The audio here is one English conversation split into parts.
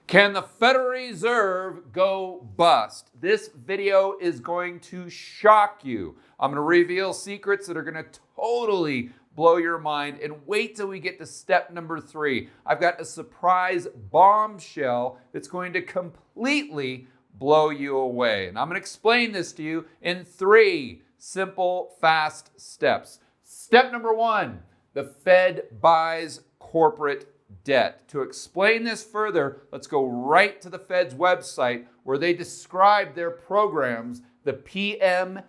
Can the Federal Reserve go bust? This video is going to shock you. I'm going to reveal secrets that are going to totally blow your mind, and wait till we get to step number 3. I've got a surprise bombshell that's going to completely blow you away. And I'm going to explain this to you in 3 simple, fast steps. Step number 1, the Fed buys corporate debt. To explain this further, let's go right to the Fed's website where they describe their programs, the PMCCF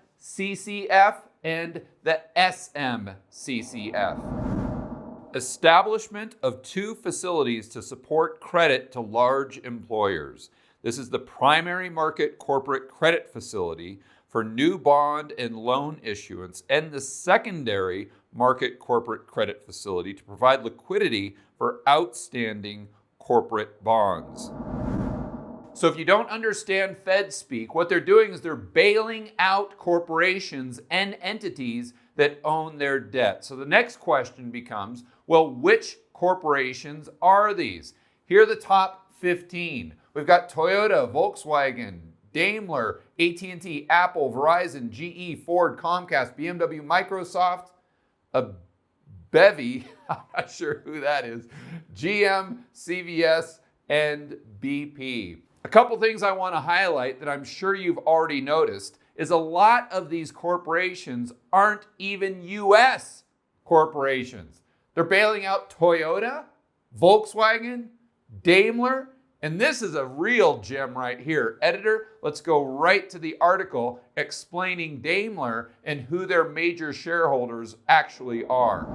and the SMCCF. Establishment of 2 facilities to support credit to large employers. This is the primary market corporate credit facility for new bond and loan issuance, and the secondary market corporate credit facility to provide liquidity for outstanding corporate bonds. So if you don't understand Fed speak, what they're doing is they're bailing out corporations and entities that own their debt. So the next question becomes, well, which corporations are these? Here are the top 15. We've got Toyota, Volkswagen, Daimler, AT&T, Apple, Verizon, GE, Ford, Comcast, BMW, Microsoft, a bevy, I'm not sure who that is, GM, CVS, and BP. A couple things I want to highlight that I'm sure you've already noticed is a lot of these corporations aren't even U.S. corporations. They're bailing out Toyota, Volkswagen, Daimler, and this is a real gem right here. Editor, let's go right to the article explaining Daimler and who their major shareholders actually are.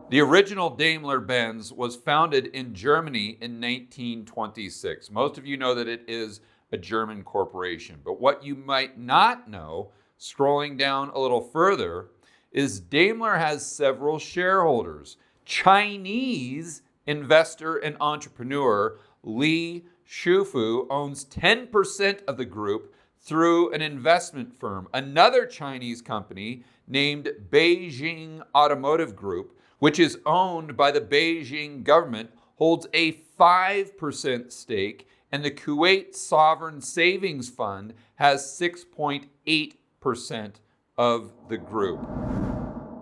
The original Daimler Benz was founded in Germany in 1926. Most of you know that it is a German corporation. But what you might not know, scrolling down a little further, is Daimler has several shareholders. Chinese investor and entrepreneur Li Shufu owns 10% of the group through an investment firm. Another Chinese company named Beijing Automotive Group, which is owned by the Beijing government, holds a 5% stake, and the Kuwait Sovereign Savings Fund has 6.8% of the group.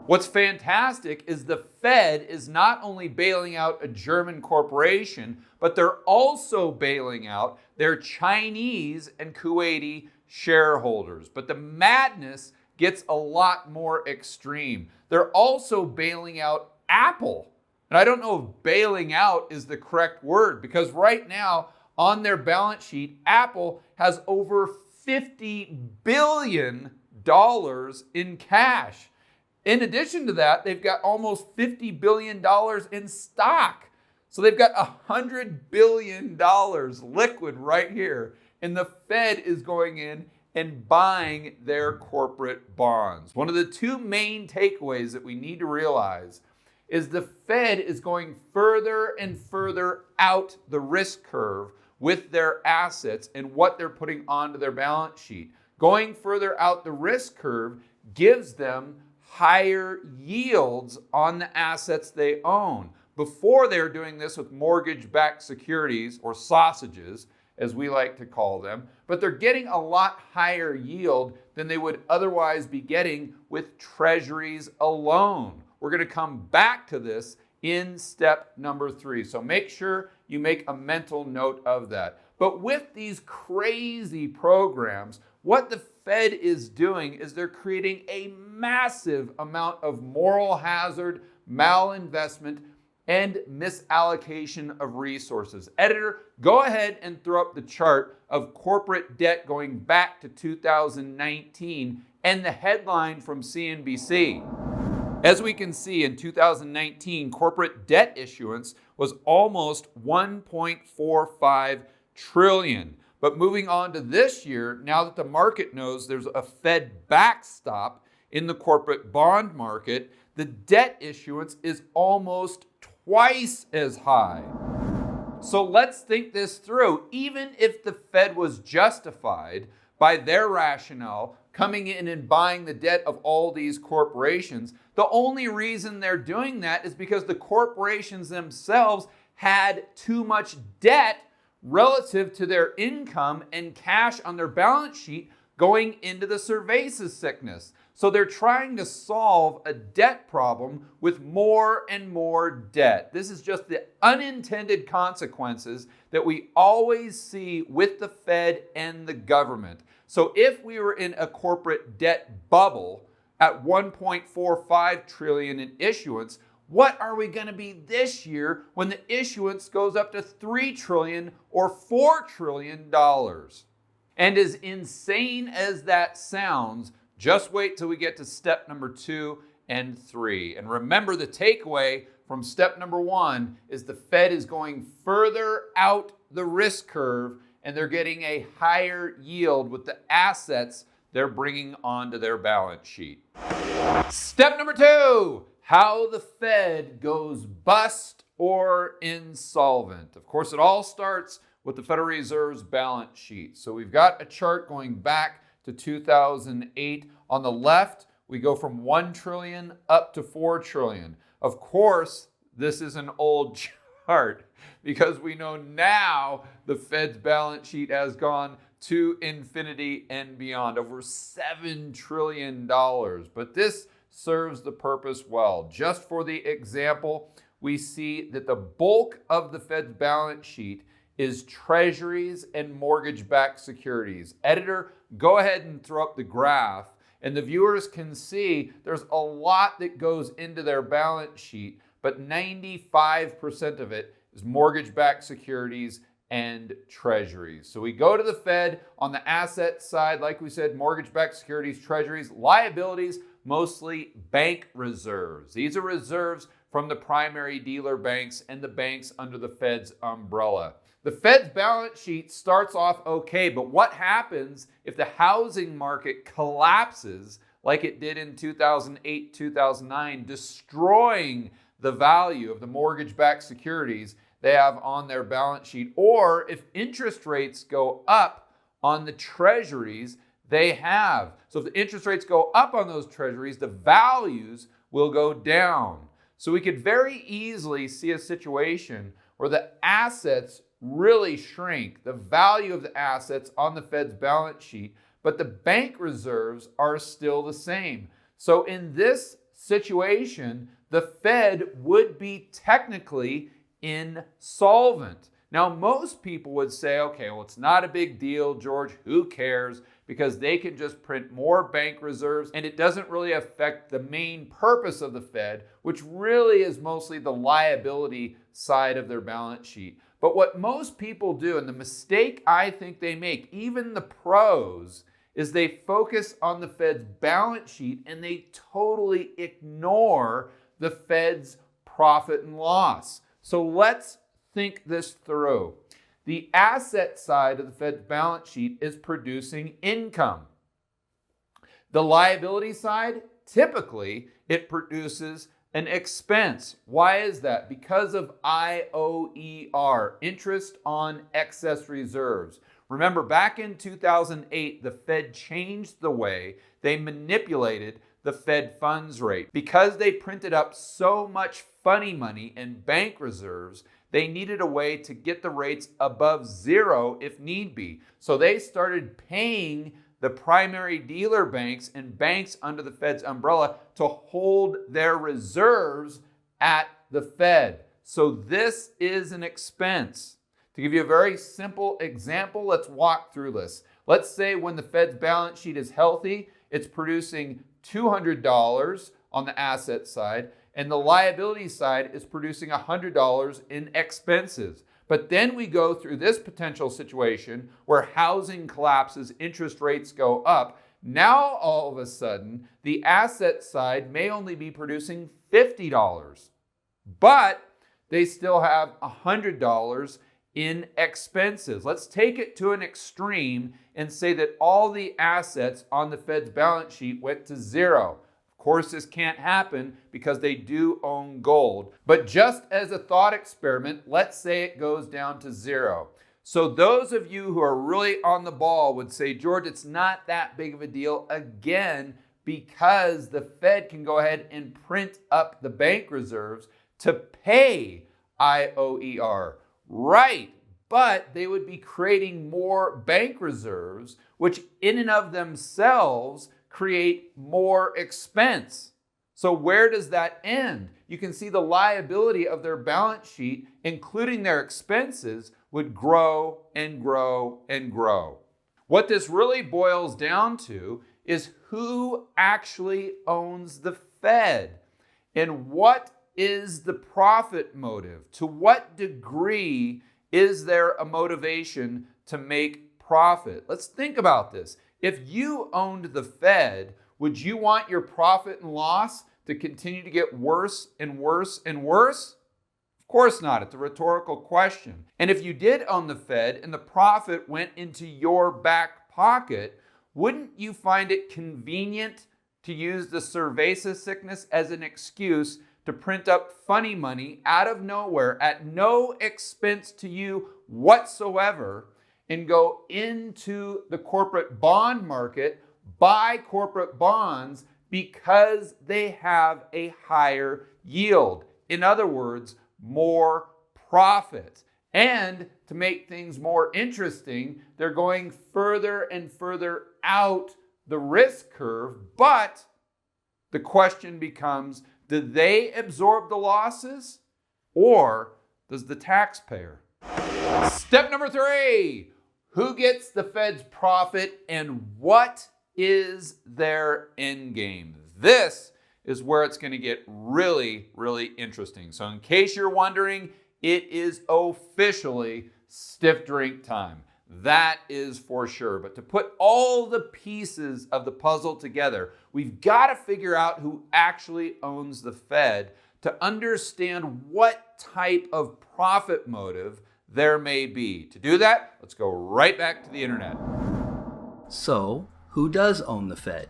What's fantastic is the Fed is not only bailing out a German corporation, but they're also bailing out their Chinese and Kuwaiti shareholders. But the madness gets a lot more extreme. They're also bailing out Apple. And I don't know if bailing out is the correct word, because right now on their balance sheet, Apple has over $50 billion in cash. In addition to that, they've got almost $50 billion in stock. So they've got $100 billion liquid right here. And the Fed is going in and buying their corporate bonds. One of the 2 main takeaways that we need to realize is the Fed is going further and further out the risk curve with their assets and what they're putting onto their balance sheet. Going further out the risk curve gives them higher yields on the assets they own. Before they were doing this with mortgage-backed securities, or sausages, as we like to call them, but they're getting a lot higher yield than they would otherwise be getting with treasuries alone. We're going to come back to this in step number 3. So make sure you make a mental note of that. But with these crazy programs, what the Fed is doing is they're creating a massive amount of moral hazard, malinvestment, and misallocation of resources. Editor, go ahead and throw up the chart of corporate debt going back to 2019 and the headline from CNBC. As we can see, in 2019, corporate debt issuance was almost $1.45 trillion. But moving on to this year, now that the market knows there's a Fed backstop in the corporate bond market, the debt issuance is almost twice as high. So let's think this through. Even if the Fed was justified by their rationale coming in and buying the debt of all these corporations, the only reason they're doing that is because the corporations themselves had too much debt relative to their income and cash on their balance sheet going into the cervasis sickness. So they're trying to solve a debt problem with more and more debt. This is just the unintended consequences that we always see with the Fed and the government. So if we were in a corporate debt bubble at 1.45 trillion in issuance, what are we going to be this year when the issuance goes up to 3 trillion or $4 trillion? And as insane as that sounds, just wait till we get to step number 2 and 3. And remember, the takeaway from step number 1 is the Fed is going further out the risk curve and they're getting a higher yield with the assets they're bringing onto their balance sheet. Step number 2, how the Fed goes bust or insolvent. Of course, it all starts with the Federal Reserve's balance sheet. So we've got a chart going back to 2008. On the left, we go from 1 trillion up to 4 trillion. Of course, this is an old chart because we know now the Fed's balance sheet has gone to infinity and beyond, over $7 trillion. But this serves the purpose well. Just for the example, we see that the bulk of the Fed's balance sheet is treasuries and mortgage-backed securities. Editor, go ahead and throw up the graph, and the viewers can see there's a lot that goes into their balance sheet, but 95% of it is mortgage-backed securities and treasuries. So we go to the Fed on the asset side, like we said, mortgage-backed securities, treasuries, liabilities, mostly bank reserves. These are reserves from the primary dealer banks and the banks under the Fed's umbrella. The Fed's balance sheet starts off okay, but what happens if the housing market collapses like it did in 2008, 2009, destroying the value of the mortgage-backed securities they have on their balance sheet, or if interest rates go up on the treasuries they have. So if the interest rates go up on those treasuries, the values will go down. So we could very easily see a situation where the assets really shrink, the value of the assets on the Fed's balance sheet, but the bank reserves are still the same. So in this situation, the Fed would be technically insolvent. Now, most people would say, okay, well, it's not a big deal, George, who cares? Because they can just print more bank reserves and it doesn't really affect the main purpose of the Fed, which really is mostly the liability side of their balance sheet. But what most people do, and the mistake I think they make, even the pros, is they focus on the Fed's balance sheet and they totally ignore the Fed's profit and loss. So let's think this through. The asset side of the Fed's balance sheet is producing income. The liability side, typically, it produces an expense. Why is that? Because of IOER, interest on excess reserves. Remember, back in 2008, the Fed changed the way they manipulated the Fed funds rate. Because they printed up so much funny money and bank reserves, they needed a way to get the rates above zero if need be. So they started paying the primary dealer banks and banks under the Fed's umbrella to hold their reserves at the Fed. So this is an expense. To give you a very simple example, let's walk through this. Let's say when the Fed's balance sheet is healthy, it's producing $200 on the asset side, and the liability side is producing $100 in expenses. But then we go through this potential situation where housing collapses, interest rates go up. Now, all of a sudden, the asset side may only be producing $50, but they still have $100 in expenses. Let's take it to an extreme and say that all the assets on the Fed's balance sheet went to zero. Of course, this can't happen because they do own gold. But just as a thought experiment, let's say it goes down to zero. So those of you who are really on the ball would say, George, it's not that big of a deal, again, because the Fed can go ahead and print up the bank reserves to pay IOER. Right, but they would be creating more bank reserves, which in and of themselves create more expense. So where does that end? You can see the liability of their balance sheet, including their expenses, would grow and grow and grow. What this really boils down to is who actually owns the Fed and what is the profit motive? To what degree is there a motivation to make profit? Let's think about this. If you owned the Fed, would you want your profit and loss to continue to get worse and worse and worse? Of course not. It's a rhetorical question. And if you did own the Fed and the profit went into your back pocket, wouldn't you find it convenient to use the cerveza sickness as an excuse to print up funny money out of nowhere at no expense to you whatsoever and go into the corporate bond market, buy corporate bonds because they have a higher yield? In other words, more profit. And to make things more interesting, they're going further and further out the risk curve, but the question becomes, do they absorb the losses or does the taxpayer? Step number 3, who gets the Fed's profit and what is their end game? This is where it's going to get really, really interesting. So in case you're wondering, it is officially stiff drink time. That is for sure. But to put all the pieces of the puzzle together, we've got to figure out who actually owns the Fed to understand what type of profit motive there may be. To do that, let's go right back to the internet. So, who does own the Fed?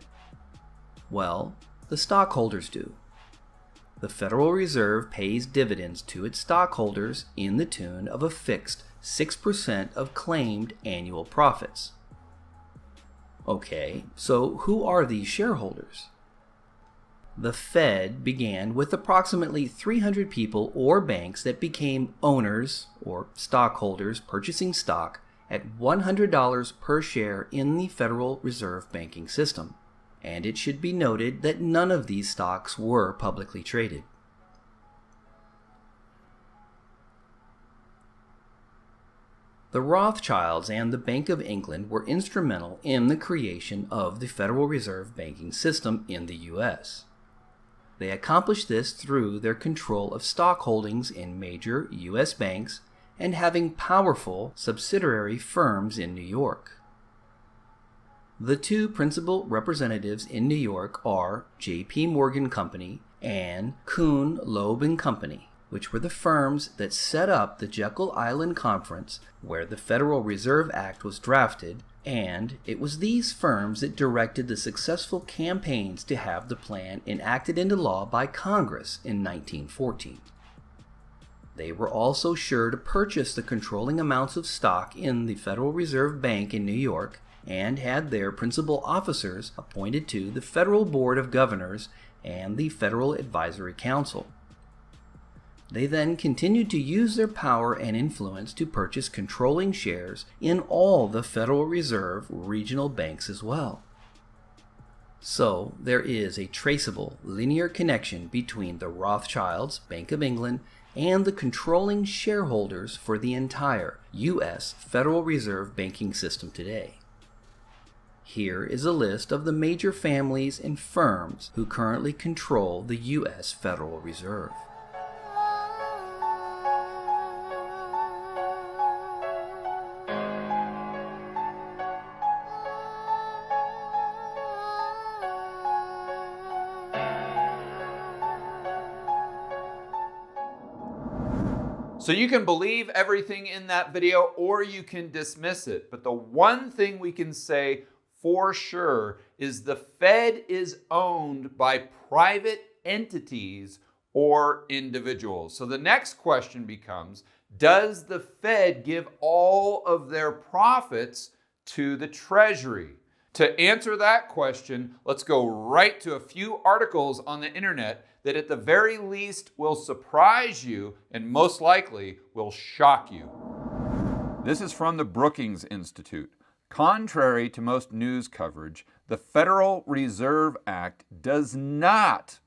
Well, the stockholders do. The Federal Reserve pays dividends to its stockholders in the tune of a fixed 6% of claimed annual profits. Okay, so who are these shareholders? The Fed began with approximately 300 people or banks that became owners or stockholders purchasing stock at $100 per share in the Federal Reserve banking system. And it should be noted that none of these stocks were publicly traded. The Rothschilds and the Bank of England were instrumental in the creation of the Federal Reserve banking system in the U.S. They accomplished this through their control of stock holdings in major U.S. banks and having powerful subsidiary firms in New York. The two principal representatives in New York are J.P. Morgan Company and Kuhn, Loeb & Company, which were the firms that set up the Jekyll Island Conference where the Federal Reserve Act was drafted, and it was these firms that directed the successful campaigns to have the plan enacted into law by Congress in 1914. They were also sure to purchase the controlling amounts of stock in the Federal Reserve Bank in New York and had their principal officers appointed to the Federal Board of Governors and the Federal Advisory Council. They then continued to use their power and influence to purchase controlling shares in all the Federal Reserve regional banks as well. So there is a traceable linear connection between the Rothschilds, Bank of England, and the controlling shareholders for the entire U.S. Federal Reserve banking system today. Here is a list of the major families and firms who currently control the U.S. Federal Reserve. So you can believe everything in that video or you can dismiss it. But the one thing we can say for sure is the Fed is owned by private entities or individuals. So the next question becomes, does the Fed give all of their profits to the Treasury? To answer that question, let's go right to a few articles on the internet that at the very least will surprise you and most likely will shock you. This is from the Brookings Institute. Contrary to most news coverage, the Federal Reserve Act does not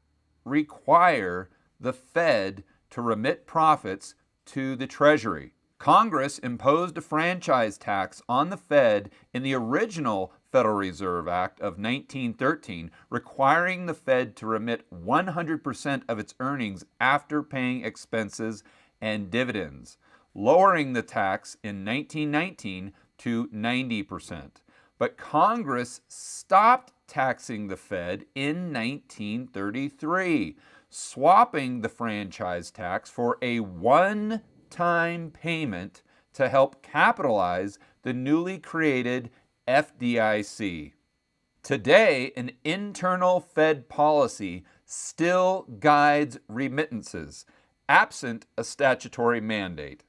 require the Fed to remit profits to the Treasury. Congress imposed a franchise tax on the Fed in the original Federal Reserve Act of 1913, requiring the Fed to remit 100% of its earnings after paying expenses and dividends, lowering the tax in 1919 to 90%. But Congress stopped taxing the Fed in 1933, swapping the franchise tax for a one-time payment to help capitalize the newly created FDIC. Today, an internal Fed policy still guides remittances, absent a statutory mandate.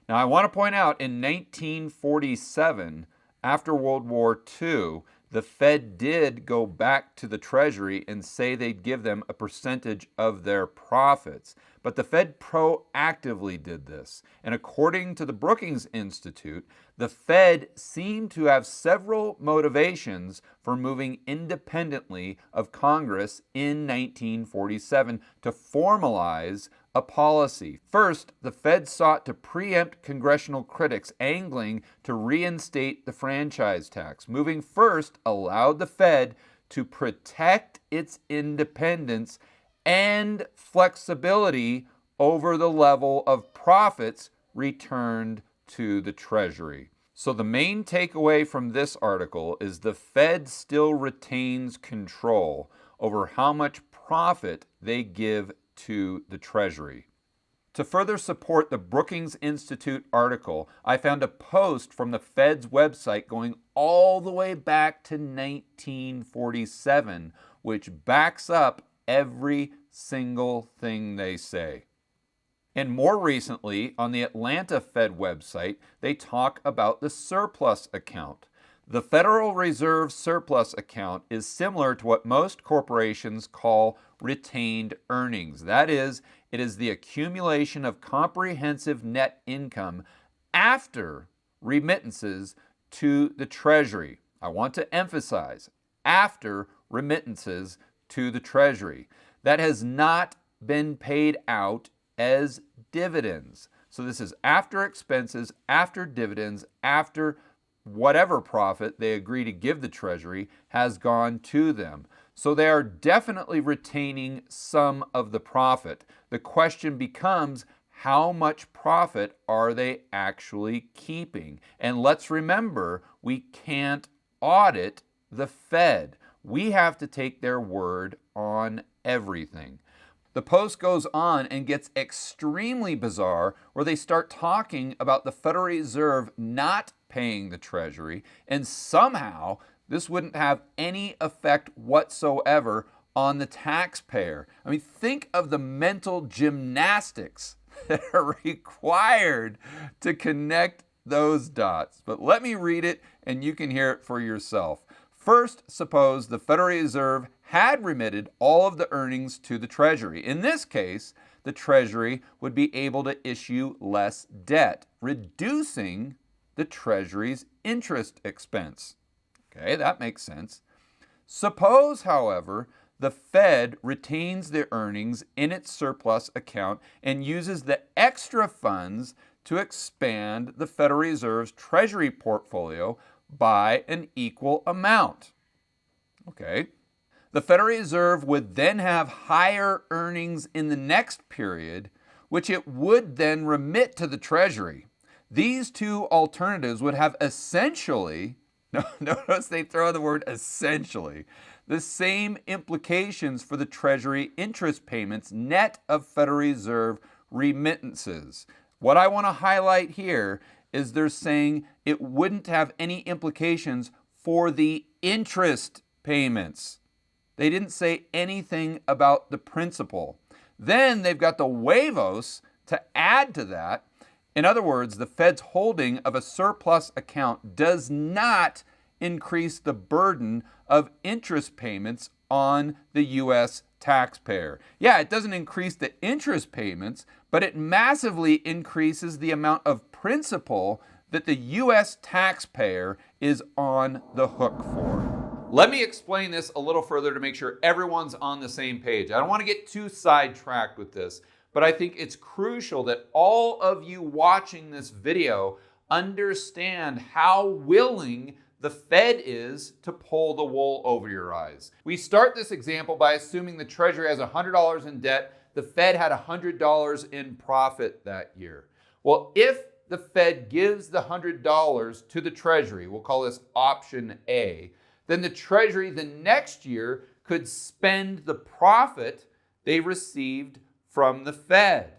Now, I want to point out in 1947, after World War II, the Fed did go back to the Treasury and say they'd give them a percentage of their profits. But the Fed proactively did this. And according to the Brookings Institute, the Fed seemed to have several motivations for moving independently of Congress in 1947 to formalize a policy. First, the Fed sought to preempt congressional critics angling to reinstate the franchise tax. Moving first allowed the Fed to protect its independence and flexibility over the level of profits returned to the Treasury. So the main takeaway from this article is the Fed still retains control over how much profit they give to the Treasury. To further support the Brookings Institute article, I found a post from the Fed's website going all the way back to 1947, which backs up every single thing they say. And more recently, on the Atlanta Fed website, they talk about the surplus account. The Federal Reserve surplus account is similar to what most corporations call retained earnings. That is, it is the accumulation of comprehensive net income after remittances to the Treasury. I want to emphasize, after remittances to the Treasury. That has not been paid out as dividends. So this is after expenses, after dividends, after whatever profit they agree to give the Treasury has gone to them. So they are definitely retaining some of the profit. The question becomes, how much profit are they actually keeping? And let's remember, we can't audit the Fed. We have to take their word on everything. The post goes on and gets extremely bizarre, where they start talking about the Federal Reserve not paying the Treasury, and somehow this wouldn't have any effect whatsoever on the taxpayer. I mean, think of the mental gymnastics that are required to connect those dots. But let me read it and you can hear it for yourself. First, suppose the Federal Reserve had remitted all of the earnings to the Treasury. In this case, the Treasury would be able to issue less debt, reducing the Treasury's interest expense. Okay, that makes sense. Suppose, however, the Fed retains the earnings in its surplus account and uses the extra funds to expand the Federal Reserve's Treasury portfolio by an equal amount. Okay. The Federal Reserve would then have higher earnings in the next period, which it would then remit to the Treasury. These two alternatives would have essentially, notice they throw the word essentially, the same implications for the Treasury interest payments net of Federal Reserve remittances. What I want to highlight here is they're saying it wouldn't have any implications for the interest payments. They didn't say anything about the principal. Then they've got the huevos to add to that. In other words, the Fed's holding of a surplus account does not increase the burden of interest payments on the U.S. taxpayer. Yeah, it doesn't increase the interest payments, but it massively increases the amount of principal that the U.S. taxpayer is on the hook for. Let me explain this a little further to make sure everyone's on the same page. I don't want to get too sidetracked with this, but I think it's crucial that all of you watching this video understand how willing the Fed is to pull the wool over your eyes. We start this example by assuming the Treasury has $100 in debt. The Fed had $100 in profit that year. Well, if the Fed gives the $100 to the Treasury, we'll call this option A, then the Treasury the next year could spend the profit they received from the Fed.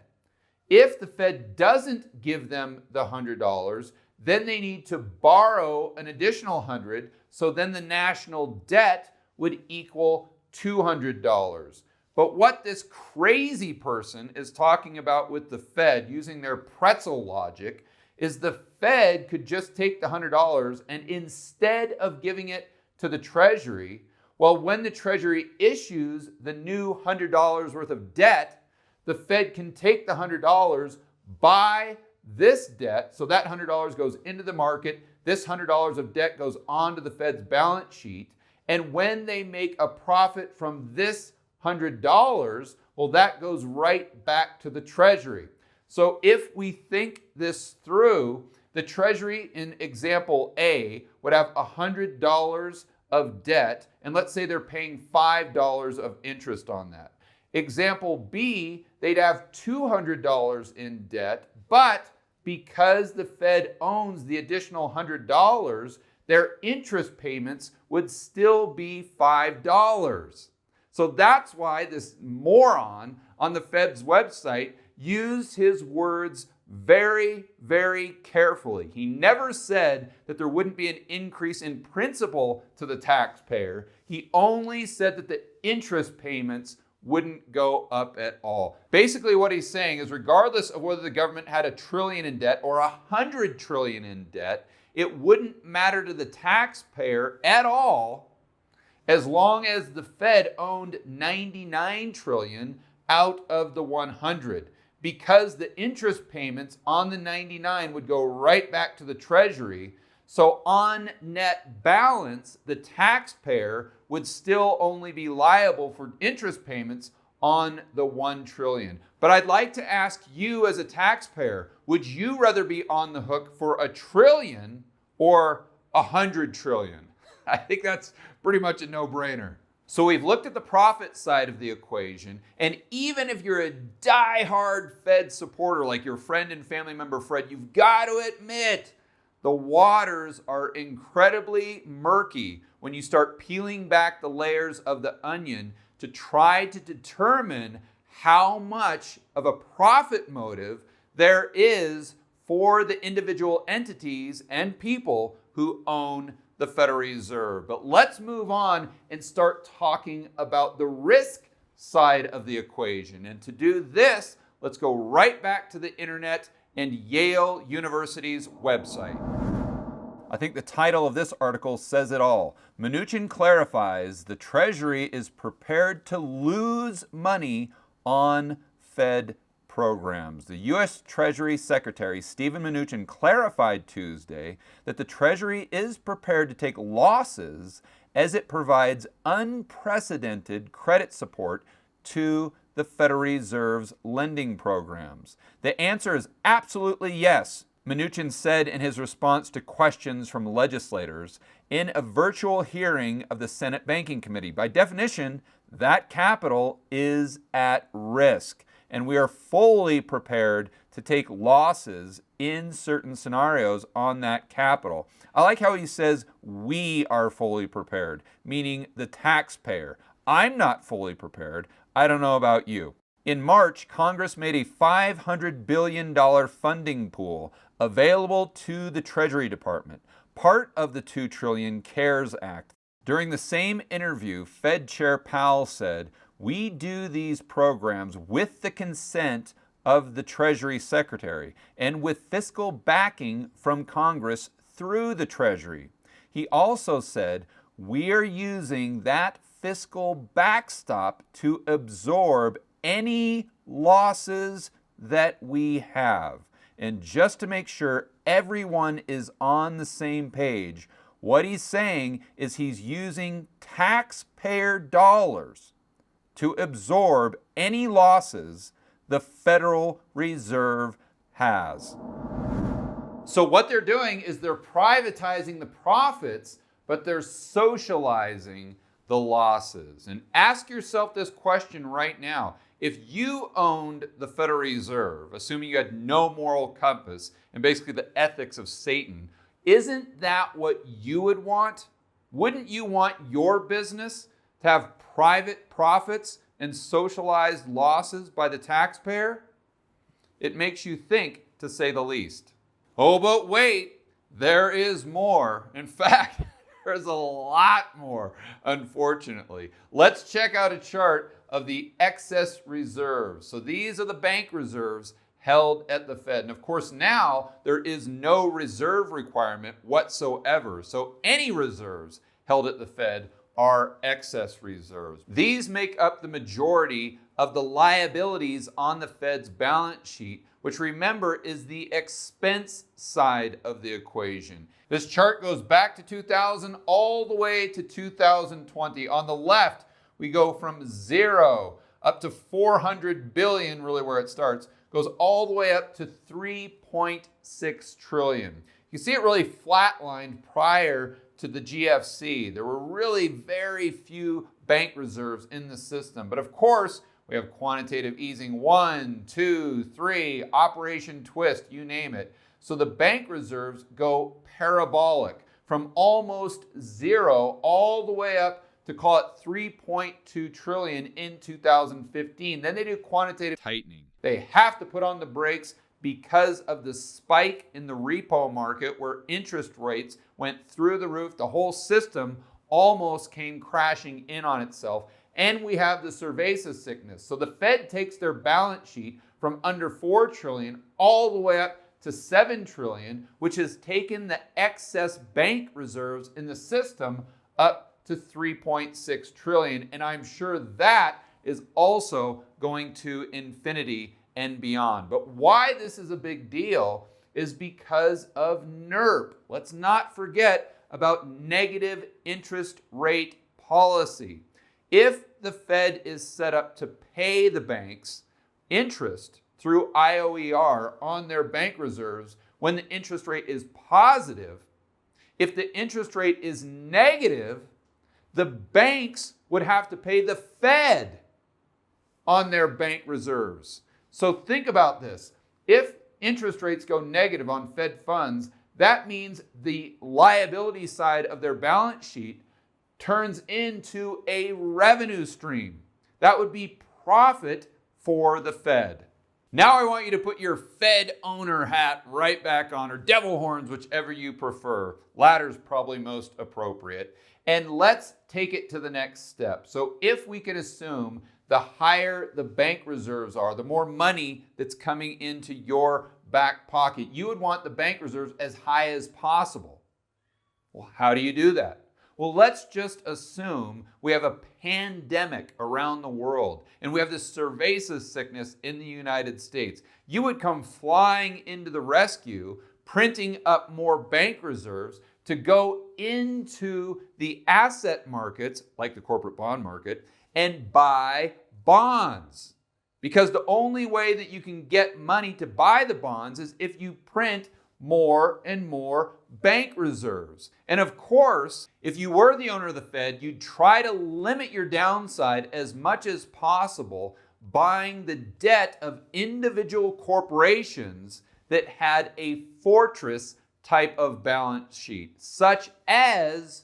If the Fed doesn't give them the $100, then they need to borrow an additional $100, so then the national debt would equal $200. But what this crazy person is talking about with the Fed, using their pretzel logic, is the Fed could just take the $100 and instead of giving it to the Treasury, well, when the Treasury issues the new $100 worth of debt, the Fed can take the $100, buy this debt, so that $100 goes into the market, this $100 of debt goes onto the Fed's balance sheet, and when they make a profit from this $100, well, that goes right back to the Treasury. So if we think this through, the Treasury in example A would have $100 of debt, and let's say they're paying $5 of interest on that. Example B, they'd have $200 in debt, but because the Fed owns the additional $100, their interest payments would still be $5. So that's why this moron on the Fed's website used his words very, very carefully. He never said that there wouldn't be an increase in principal to the taxpayer. He only said that the interest payments wouldn't go up at all. Basically what he's saying is regardless of whether the government had $1 trillion in debt or $100 trillion in debt, it wouldn't matter to the taxpayer at all as long as the Fed owned $99 trillion out of the 100, because the interest payments on the 99 would go right back to the Treasury. So on net balance, the taxpayer would still only be liable for interest payments on the 1 trillion. But I'd like to ask you as a taxpayer, would you rather be on the hook for $1 trillion or $100 trillion? I think that's pretty much a no-brainer. So we've looked at the profit side of the equation, and even if you're a die-hard Fed supporter like your friend and family member Fred, you've got to admit the waters are incredibly murky when you start peeling back the layers of the onion to try to determine how much of a profit motive there is for the individual entities and people who own the Federal Reserve. But let's move on and start talking about the risk side of the equation. And to do this, let's go right back to the internet and Yale University's website. I think the title of this article says it all. Mnuchin clarifies the Treasury is prepared to lose money on Fed programs. The U.S. Treasury Secretary Steven Mnuchin clarified Tuesday that the Treasury is prepared to take losses as it provides unprecedented credit support to the Federal Reserve's lending programs. The answer is absolutely yes, Mnuchin said in his response to questions from legislators in a virtual hearing of the Senate Banking Committee. By definition, that capital is at risk, and we are fully prepared to take losses in certain scenarios on that capital. I like how he says we are fully prepared, meaning the taxpayer. I'm not fully prepared. I don't know about you. In March, Congress made a $500 billion funding pool available to the Treasury Department, part of the $2 trillion CARES Act. During the same interview, Fed Chair Powell said, "We do these programs with the consent of the Treasury Secretary and with fiscal backing from Congress through the Treasury." He also said, "We are using that fiscal backstop to absorb any losses that we have." And just to make sure everyone is on the same page, what he's saying is he's using taxpayer dollars to absorb any losses the Federal Reserve has. So what they're doing is they're privatizing the profits, but they're socializing the losses. And ask yourself this question right now. If you owned the Federal Reserve, assuming you had no moral compass and basically the ethics of Satan, isn't that what you would want? Wouldn't you want your business to have private profits and socialized losses by the taxpayer? It makes you think, to say the least. Oh, but wait, there is more. In fact, there's a lot more, unfortunately. Let's check out a chart of the excess reserves. So these are the bank reserves held at the Fed. And of course, now there is no reserve requirement whatsoever. So any reserves held at the Fed are excess reserves. These make up the majority of the liabilities on the Fed's balance sheet, which, remember, is the expense side of the equation. This chart goes back to 2000 all the way to 2020. On the left, we go from 0 up to 400 billion, really where it starts, goes all the way up to 3.6 trillion. You see it really flatlined prior to the GFC. There were really very few bank reserves in the system. But of course, we have quantitative easing 1, 2, 3, Operation Twist, you name it. So the bank reserves go parabolic from almost 0 all the way up to, call it, 3.2 trillion in 2015. Then they do quantitative tightening. They have to put on the brakes because of the spike in the repo market where interest rates went through the roof. The whole system almost came crashing in on itself. And we have the cerveza sickness. So the Fed takes their balance sheet from under 4 trillion all the way up to 7 trillion, which has taken the excess bank reserves in the system up to 3.6 trillion. And I'm sure that is also going to infinity and beyond. But why this is a big deal is because of NIRP. Let's not forget about negative interest rate policy. If the Fed is set up to pay the banks interest through IOER on their bank reserves when the interest rate is positive, if the interest rate is negative, the banks would have to pay the Fed on their bank reserves. So think about this. If interest rates go negative on Fed funds, that means the liability side of their balance sheet turns into a revenue stream. That would be profit for the Fed. Now I want you to put your Fed owner hat right back on, or devil horns, whichever you prefer. Latter's probably most appropriate. And let's take it to the next step. So if we can assume the higher the bank reserves are, the more money that's coming into your back pocket, you would want the bank reserves as high as possible. Well, how do you do that? Well, let's just assume we have a pandemic around the world and we have this cerveza sickness in the United States. You would come flying into the rescue, printing up more bank reserves to go into the asset markets, like the corporate bond market, and buy bonds. Because the only way that you can get money to buy the bonds is if you print more and more bank reserves. And of course, if you were the owner of the Fed, you'd try to limit your downside as much as possible, buying the debt of individual corporations that had a fortress type of balance sheet, such as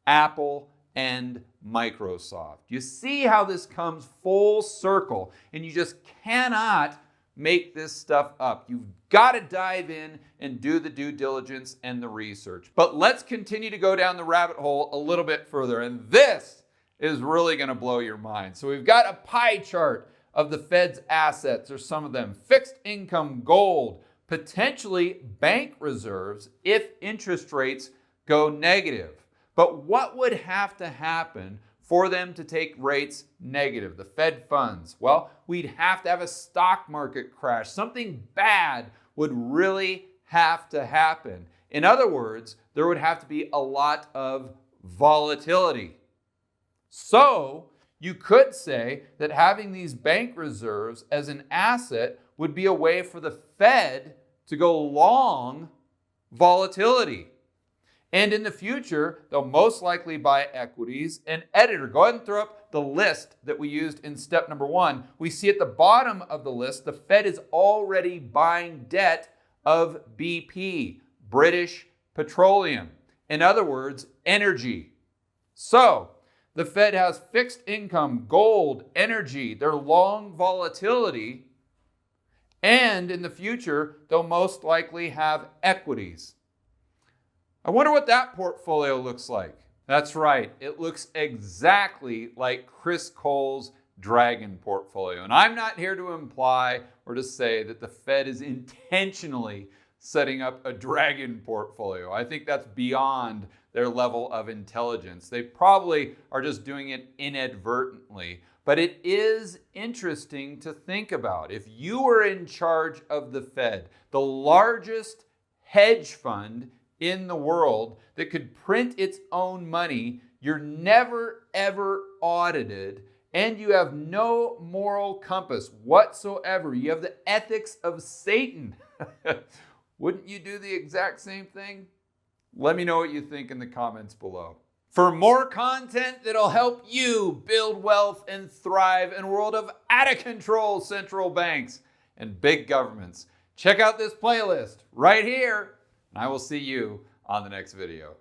Apple and Microsoft. You see how this comes full circle, and you just cannot make this stuff up. You've got to dive in and do the due diligence and the research. But let's continue to go down the rabbit hole a little bit further, and this is really going to blow your mind. So we've got a pie chart of the Fed's assets, or some of them: fixed income, gold, potentially bank reserves if interest rates go negative. But what would have to happen for them to take rates negative, the Fed funds? Well, we'd have to have a stock market crash. Something bad would really have to happen. In other words, there would have to be a lot of volatility. So you could say that having these bank reserves as an asset would be a way for the Fed to go long volatility. And in the future, they'll most likely buy equities. And editor, go ahead and throw up the list that we used in step number 1. We see at the bottom of the list, the Fed is already buying debt of BP, British Petroleum. In other words, energy. So the Fed has fixed income, gold, energy, they're long volatility. And in the future, they'll most likely have equities. I wonder what that portfolio looks like. That's right, it looks exactly like Chris Cole's Dragon portfolio. And I'm not here to imply or to say that the Fed is intentionally setting up a Dragon portfolio. I think that's beyond their level of intelligence. They probably are just doing it inadvertently. But it is interesting to think about. If you were in charge of the Fed, the largest hedge fund in the world that could print its own money, you're never ever audited, and you have no moral compass whatsoever. You have the ethics of Satan. Wouldn't you do the exact same thing? Let me know what you think in the comments below. For more content that'll help you build wealth and thrive in a world of out-of-control central banks and big governments, check out this playlist right here, and I will see you on the next video.